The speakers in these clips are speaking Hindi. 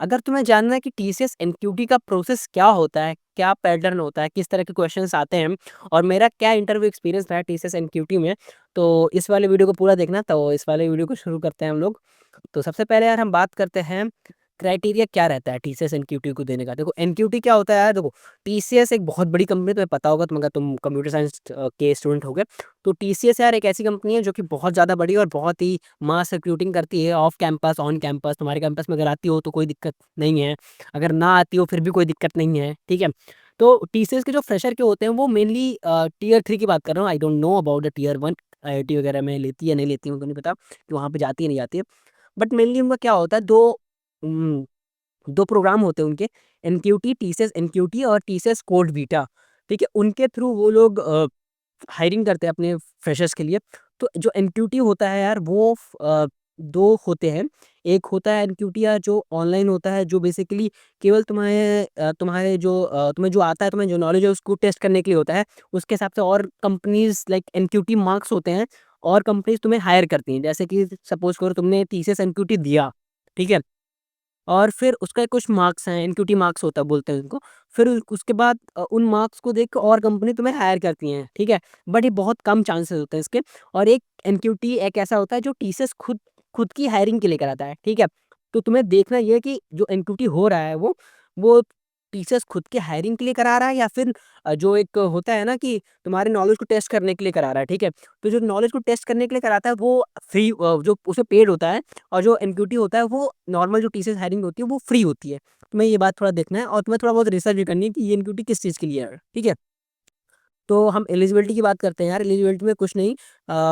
अगर तुम्हें जानना है कि टीसीएस एनक्यूटी का प्रोसेस क्या होता है, क्या पैटर्न होता है, किस तरह के क्वेश्चंस आते हैं और मेरा क्या इंटरव्यू एक्सपीरियंस रहा है टीसीएस एनक्यूटी में, तो इस वाले वीडियो को पूरा देखना। तो इस वाले वीडियो को शुरू करते हैं हम लोग। तो सबसे पहले यार हम बात करते हैं क्राइटेरिया क्या रहता है टीसीएस एनक्यूटी को देने का। देखो एनक्यूटी क्या होता है यार, देखो टीसीएस एक बहुत बड़ी कंपनी, तुम्हें पता होगा, अगर तुम कंप्यूटर साइंस के स्टूडेंट हो गए तो टीसीएस यार एक ऐसी कंपनी है जो कि बहुत ज़्यादा बड़ी और बहुत ही मास रिक्रूटिंग करती है, ऑफ कैंपस ऑन कैंपस। तुम्हारे कैंपस में अगर आती हो तो कोई दिक्कत नहीं है, अगर ना आती हो फिर भी कोई दिक्कत नहीं है, ठीक है। तो टीसीएस के जो फ्रेशर के होते हैं वो मेनली टीयर 3 की बात कर रहा हूँ। I don't know about the tier 1 IIT वगैरह में लेती है या नहीं लेती, उनको नहीं पता कि वहाँ पे जाती है नहीं जाती है। बट मेनली उनका क्या होता है, दो प्रोग्राम होते हैं उनके, एनक्यूटी, टीसीएस एनक्यूटी और टीसीएस कोड बीटा, ठीक है। उनके थ्रू वो लोग हायरिंग करते हैं अपने फ्रेशर्स के लिए। तो जो एनक्यूटी होता है यार वो दो होते हैं। एक होता है एनक्यूटी यार जो ऑनलाइन होता है, जो बेसिकली केवल तुम्हारे जो तुम्हें जो आता है, तुम्हें जो नॉलेज है उसको टेस्ट करने के लिए होता है। उसके हिसाब से और कंपनीज लाइक एनक्यूटी मार्क्स होते हैं और कंपनीज तुम्हें हायर करती हैं। जैसे कि सपोज करो तुमने टीसीएस एनक्यूटी दिया, ठीक है, और फिर उसका कुछ मार्क्स हैं, एनक्यूटी मार्क्स होता है बोलते हैं उनको। फिर उसके बाद उन मार्क्स को देख के और कंपनी तुम्हें हायर करती हैं, ठीक है। बट ये बहुत कम चांसेस होते हैं इसके। और एक एनक्यूटी एक ऐसा होता है जो टीसीएस खुद खुद की हायरिंग के लिए कराता है, ठीक है। तो तुम्हें देखना ये है कि जो एनक्यूटी हो रहा है वो टीसीएस खुद की हायरिंग के लिए करा रहा है या फिर जो एक होता है ना कि तुम्हारे नॉलेज को टेस्ट करने के लिए करा रहा है, ठीक है। तो जो नॉलेज को टेस्ट करने के लिए कराता है वो फ्री, जो उसे पेड होता है, और जो एनक्यूटी होता है वो नॉर्मल जो टीसीएस हायरिंग होती है वो फ्री होती है। तुम्हें ये बात थोड़ा देखना है और तुम्हें थोड़ा बहुत रिसर्च भी करनी है कि ये एनक्यूटी किस चीज़ के लिए है, ठीक है। तो हम एलिजिबिलिटी की बात करते हैं यार। एलिजिबिलिटी में कुछ नहीं,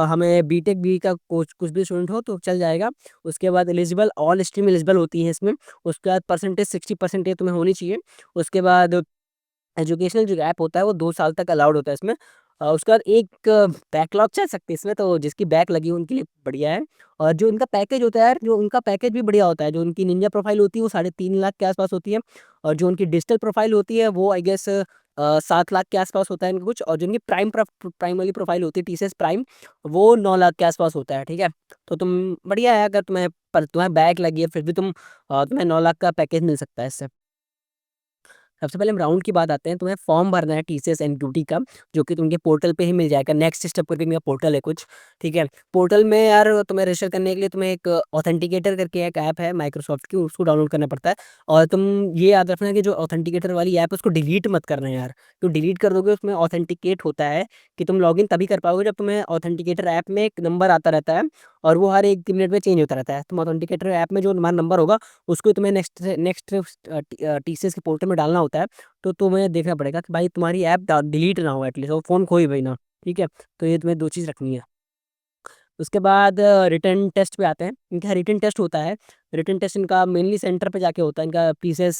हमें बीटेक बी का कुछ भी स्टूडेंट हो तो चल जाएगा। उसके बाद एलिजिबल ऑल स्ट्रीम एलिजिबल होती है इसमें। उसके बाद परसेंटेज 60% तुम्हें होनी चाहिए। उसके बाद एजुकेशनल जो गैप होता है वो 2 साल तक अलाउड होता है इसमें। उसके बाद एक बैकलॉग चल सकती है इसमें, तो जिसकी बैक लगी है उनके लिए बढ़िया है। और जो इनका पैकेज होता है यार, जो उनका पैकेज भी बढ़िया होता है। जो उनकी निंजा प्रोफाइल होती है वो 3.5 लाख के आसपास होती है। और जो उनकी डिजिटल प्रोफाइल होती है वो आई गेस 7 लाख के आसपास होता है इनका कुछ। और जो उनकी प्राइम वाली प्रोफाइल होती है टीसीएस प्राइम, वो 9 लाख के आसपास होता है, ठीक है। तो तुम बढ़िया है, अगर तुम्हें बैक लगी है फिर भी तुम्हें 9 लाख का पैकेज मिल सकता है इससे। सबसे पहले हम राउंड की बात आते हैं। तुम्हें फॉर्म भरना है टीसीएस एनक्यूटी का, जो कि तुमके पोर्टल पे ही मिल जाएगा। नेक्स्ट स्टेप करके इनका पोर्टल है कुछ, ठीक है। पोर्टल में यार तुम्हें रजिस्टर करने के लिए तुम्हें एक ऑथेंटिकेटर करके एक ऐप है माइक्रोसॉफ्ट की, उसको डाउनलोड करना पड़ता है। और तुम ये याद रखना कि जो ऑथेंटिकेटर वाली ऐप है उसको डिलीट मत करना है यार। तो डिलीट कर दोगे उसमें ऑथेंटिकेट होता है कि तुम लॉगिन तभी कर पाओगे जब तुम्हें ऑथेंटिकेटर ऐप में एक नंबर आता रहता है, और वो हर 1 मिनट में चेंज होता रहता है। तुम ऑथेंटिकेटर ऐप में जो तुम्हारा नंबर होगा उसको तुम्हें नेक्स्ट नेक्स्ट टीसीएस के पोर्टल में डालना होता है। तो तुम्हें देखना पड़ेगा कि भाई तुम्हारी ऐप डिलीट ना हो, एटलीस्ट वो फ़ोन खोई भाई ना, ठीक है। तो ये तुम्हें 2 चीज़ रखनी है। उसके बाद रिटन टेस्ट पे आते हैं। इनका रिटन टेस्ट होता है। रिटन टेस्ट इनका मेनली सेंटर पे जाके होता है। इनका टीसीएस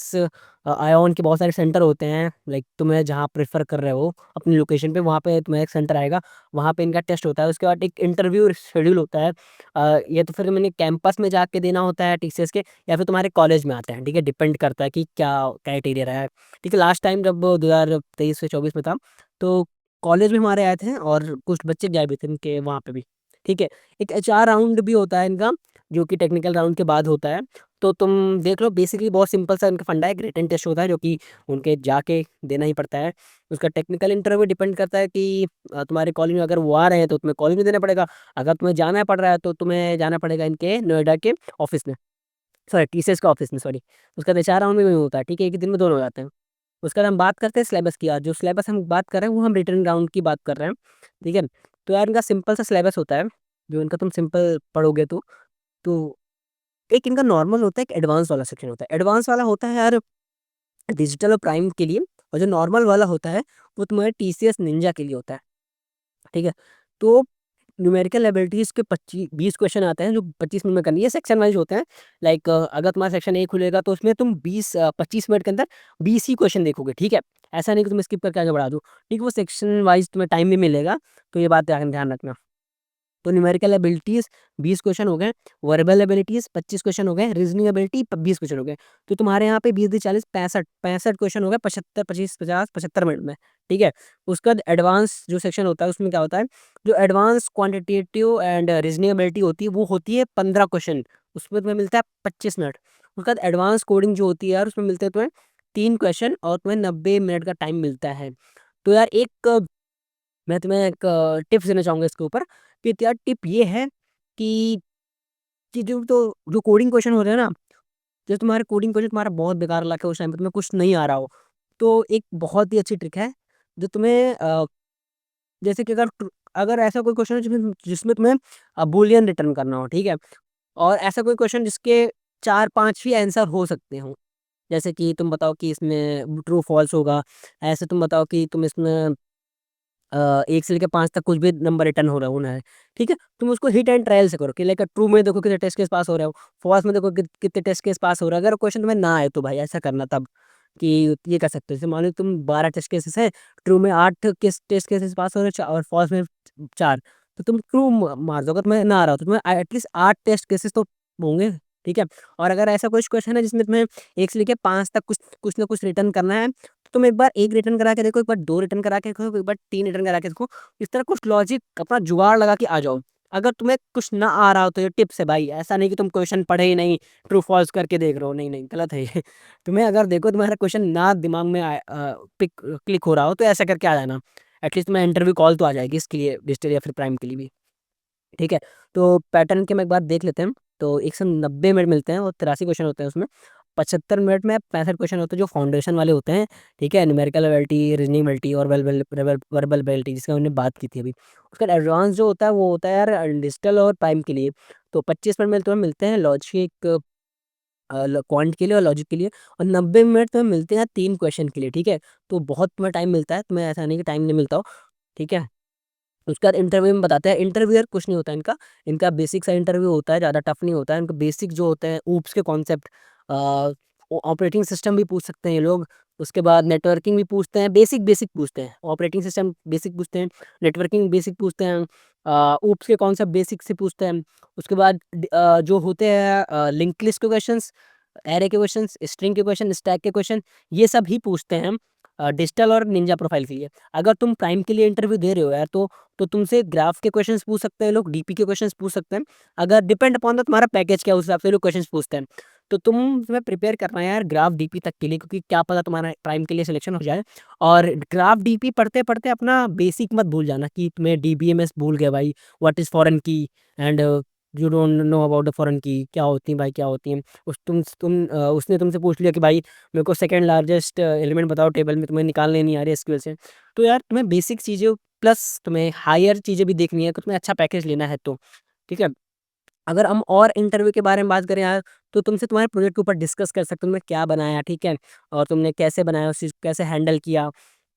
आईओन के बहुत सारे सेंटर होते हैं, लाइक तुम्हें जहाँ प्रेफर कर रहे हो अपनी लोकेशन पे, वहाँ पे तुम्हें एक सेंटर आएगा, वहाँ पे इनका टेस्ट होता है। उसके बाद एक इंटरव्यू शेड्यूल होता है। ये तो फिर मैंने कैंपस में जाके देना होता है टीसीएस के, या फिर तुम्हारे कॉलेज में आते हैं, ठीक है। डिपेंड करता है कि क्या क्राइटेरिया रहा है, ठीक है। लास्ट टाइम जब 2023 से 24 में था तो कॉलेज भी हमारे आए थे और कुछ बच्चे गए भी थे इनके वहाँ पे भी, ठीक है। एक एचआर राउंड भी होता है इनका, जो कि टेक्निकल राउंड के बाद होता है। तो तुम देख लो, बेसिकली बहुत सिंपल सा इनका फंडा है। एक रिटन टेस्ट होता है जो कि उनके जाके देना ही पड़ता है। उसका टेक्निकल इंटरव्यू डिपेंड करता है कि तुम्हारे कॉलेज में अगर वो आ रहे हैं तो तुम्हें कॉलेज में देना पड़ेगा। अगर तुम्हें जाना पड़ रहा है तो तुम्हें जाना पड़ेगा इनके नोएडा के ऑफिस में, सॉरी टीसीएस का ऑफिस में, सॉरी। उसका तो एचआर राउंड में भी होता है, ठीक है। एक ही दिन में दोनों हो जाते हैं। उसके बाद हम बात करते हैं सिलेबस की। आज जो सिलेबस हम बात कर रहे हैं वो हम रिटर्न राउंड की बात कर रहे हैं, ठीक है। तो यार इनका सिंपल सा सिलेबस होता है, जो इनका तुम सिंपल पढ़ोगे तो एक इनका नॉर्मल होता है, एक एडवांस वाला सेक्शन होता है। एडवांस वाला होता है यार डिजिटल और प्राइम के लिए, और जो नॉर्मल वाला होता है वो तुम्हारे टीसीएस निंजा के लिए होता है, ठीक है। तो न्यूमेरिकल एबिलिटीज़ के 20 क्वेश्चन आते हैं जो 25 मिनट में करनी है। सेक्शन वाइज होते हैं, लाइक अगर तुम्हारा सेक्शन ए खुलेगा तो उसमें तुम 25 मिनट के अंदर 20 ही क्वेश्चन देखोगे, ठीक है। ऐसा नहीं कि तुम स्किप करके आगे बढ़ा दो, ठीक है। वो सेक्शन वाइज तुम्हें टाइम भी मिलेगा, तो ये बात ध्यान ध्यान रखना। तो न्यूमेरिकल एबिलिटीज़ 20 क्वेश्चन हो गए, वर्बल एबिलिटीज़ 25 क्वेश्चन हो गए, रीजनिंग एबिलिटी 20 क्वेश्चन हो गए। तो तुम्हारे यहाँ पे 20 × 40 65 क्वेश्चन हो गए, 75 25 50 75 मिनट में, ठीक है। उसका बाद एडवांस जो सेक्शन होता है उसमें क्या होता है, जो advance quantitative and reasoning ability होती है वो होती है 15 क्वेश्चन, उसमें तुम्हें मिलता है 25 मिनट। उसके बाद एडवांस कोडिंग जो होती है यार, उसमें मिलते हैं तुम्हें 3 क्वेश्चन और तुम्हें 90 मिनट का टाइम मिलता है। तो यार मैं तुम्हें एक टिप्स देना चाहूँगा इसके ऊपर, कि यार टिप ये है कि जो कोडिंग क्वेश्चन होते हैं ना, जैसे तुम्हारे कोडिंग क्वेश्चन तुम्हारा बहुत बेकार लगा है, उस टाइम पे तुम्हें कुछ नहीं आ रहा हो, तो एक बहुत ही अच्छी ट्रिक है, जो तुम्हें जैसे कि अगर ऐसा कोई क्वेश्चन है जिसमें जिसमें तुम्हें बूलियन रिटर्न करना हो, ठीक है? और ऐसा कोई क्वेश्चन जिसके 4-5 ही आंसर हो सकते हों, जैसे कि तुम बताओ कि इसमें ट्रू फॉल्स होगा, ऐसे तुम बताओ कि तुम इसमें 1 से लेके 5 तक कुछ भी नंबर रिटर्न हो रहा होना है, ठीक है? तुम उसको हिट एंड ट्रायल से करो कि लाइक ट्रू में देखो कितने टेस्ट केस पास हो रहे हो, फॉल्स में देखो कितने टेस्ट केस पास हो रहा है। अगर क्वेश्चन तुम्हें ना आए तो भाई ऐसा करना तब, कि ये कर सकते हो। जैसे मान लो तुम 12 टेस्ट केसेस हैं, ट्रू में 8 टेस्ट केसेस पास हो रहे हैं और फॉल्स में 4, तो तुम ट्रू मार दो। अगर तुम्हें ना आ रहा हो तो तुम्हें एटलीस्ट 8 टेस्ट केसेस तो होंगे, ठीक है? और अगर ऐसा कुछ क्वेश्चन है जिसमें तुम्हें 1 से लेके 5 तक कुछ कुछ ना कुछ रिटर्न करना है, तो तुम एक बार 1 रिटर्न करा के देखो, एक बार 2 रिटर्न करा के देखो, एक बार 3 रिटर्न करा के देखो। इस तरह कुछ लॉजिक अपना जुगाड़ लगा के आ जाओ। अगर तुम्हें कुछ ना आ रहा हो तो ये टिप्स है भाई, ऐसा नहीं कि तुम क्वेश्चन पढ़े ही नहीं, ट्रू फॉल्स करके देख रहे हो, नहीं, नहीं, गलत है ये। तुम्हें अगर देखो तुम्हारा क्वेश्चन ना दिमाग में पिक क्लिक हो रहा हो तो ऐसा करके आ जाना। एटलीस्ट तुम्हें इंटरव्यू कॉल तो आ जाएगी इसके लिए, डिजिटल या फिर प्राइम के लिए भी। ठीक है? तो पैटर्न के हम एक बार देख लेते हैं। तो 190 मिनट मिलते हैं और 83 क्वेश्चन होते हैं उसमें। 75 मिनट में 65 क्वेश्चन होते हैं जो फाउंडेशन वाले होते हैं, ठीक है? न्यूमेरिकल एबिलिटी, रीजनिंग एबिलिटी और वर्बल एबिलिटी, जिसका हमने बात की थी अभी। उसका एडवांस जो होता है वो होता है यार डिजिटल और प्राइम के लिए। तो 25 मिनट में तुम्हें मिलते हैं लॉजिक, क्वांट के लिए और लॉजिक के लिए, और 90 मिनट तुम्हें मिलते हैं 3 क्वेश्चन के लिए, ठीक है? तो बहुत तुम्हें टाइम मिलता है, तुम्हें ऐसा नहीं कि टाइम नहीं मिलता हो, ठीक है? उसके बाद इंटरव्यू में बताते हैं, इंटरव्यू यार कुछ नहीं होता इनका, इनका बेसिक सा इंटरव्यू होता है, ज़्यादा टफ नहीं होता है। इनका बेसिक जो होते हैं ऊप्स के कॉन्सेप्ट, ऑपरेटिंग सिस्टम भी पूछ सकते हैं ये लोग, उसके बाद नेटवर्किंग भी पूछते हैं, बेसिक बेसिक पूछते हैं, ऑपरेटिंग सिस्टम बेसिक पूछते हैं, नेटवर्किंग बेसिक पूछते हैं, ऊप्स के कॉन्सेप्ट बेसिक से पूछते हैं। उसके बाद जो होते हैं लिंक लिस्ट के क्वेश्चंस, एरे के क्वेश्चंस, स्ट्रिंग के क्वेश्चन, स्टैक के क्वेश्चन, ये सब ही पूछते हैं डिजिटल और निंजा प्रोफाइल के लिए। अगर तुम प्राइम के लिए इंटरव्यू दे रहे हो यार, तो तुमसे ग्राफ के क्वेश्चंस पूछ सकते हैं लोग, डीपी के क्वेश्चंस पूछ सकते हैं। अगर डिपेंड अपॉन द तुम्हारा पैकेज क्या है, उस हिसाब से लोग क्वेश्चंस पूछते हैं। तो तुम्हें प्रिपेयर करना है यार ग्राफ डीपी तक के लिए, क्योंकि क्या पता तुम्हारा प्राइम के लिए सिलेक्शन हो जाए। और ग्राफ डीपी पढ़ते पढ़ते अपना बेसिक मत भूल जाना, कि तुम्हें डीबीएमएस भूल गया भाई, व्हाट इज फॉरेन की, and you don't know about the foreign की, क्या होती हैं भाई, क्या होती हैं। उसने तुमसे पूछ लिया कि भाई मेरे को सेकंड लार्जेस्ट एलिमेंट बताओ टेबल में, तुम्हें निकालने नहीं आ रही एसक्यूएल से। तो यार तुम्हें बेसिक चीज़ें प्लस तुम्हें हायर चीज़ें भी देखनी है, कि तुम्हें अच्छा पैकेज लेना है तो, ठीक है? अगर हम और इंटरव्यू के बारे में बात करें यार, तो तुमसे तुम्हारे प्रोजेक्ट के ऊपर डिस्कस कर सकते हो, तुमने क्या बनाया, ठीक है? और तुमने कैसे बनाया, उस चीज़ को कैसे हैंडल किया।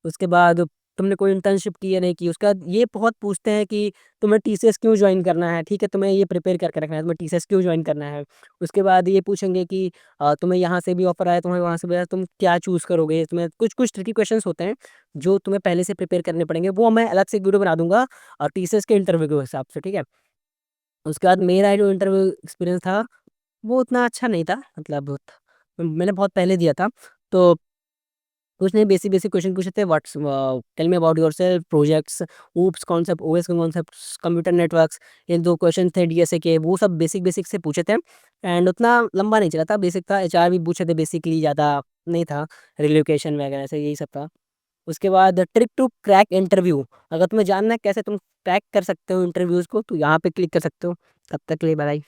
उसके बाद तुमने कोई इंटर्नशिप की या नहीं की। उसके बाद ये बहुत पूछते हैं कि तुम्हें टीसीएस क्यों जॉइन करना है, ठीक है? तुम्हें ये प्रिपेयर करके रखना है, तुम्हें टीसीएस क्यों जॉइन करना है। उसके बाद ये पूछेंगे कि तुम्हें यहाँ से भी ऑफर आया, तुम्हें वहाँ से भी आया, तुम क्या चूज़ करोगे? तुम्हें कुछ-कुछ ट्रिकी क्वेश्चंस होते हैं, जो तुम्हें पहले से प्रिपेयर करने पड़ेंगे। वो मैं अलग से एक वीडियो बना दूँगा टीसीएस के इंटरव्यू के हिसाब से, ठीक है? उसके बाद मेरा जो इंटरव्यू एक्सपीरियंस था, वो उतना अच्छा नहीं था, मतलब मैंने बहुत पहले दिया था। तो कुछ नहीं, बेसिक-बेसिक क्वेश्चन पूछे थे, tell me about yourself, projects, OOPs concept, OS के कॉन्सेप्ट्स, कंप्यूटर नेटवर्क्स, ये 2 क्वेश्चन थे डीएसए के, वो सब बेसिक-बेसिक से पूछे थे। एंड उतना लंबा नहीं चला था, बेसिक था। एचआर भी पूछे थे बेसिकली, ज़्यादा नहीं था, रिलोकेशन वगैरह से यही सब था। उसके बाद ट्रिक टू क्रैक इंटरव्यू, अगर तुम्हें जानना है कैसे तुम क्रैक कर सकते हो इंटरव्यूज़ को, तो यहाँ पे क्लिक कर सकते हो। तब तक के लिए बाय।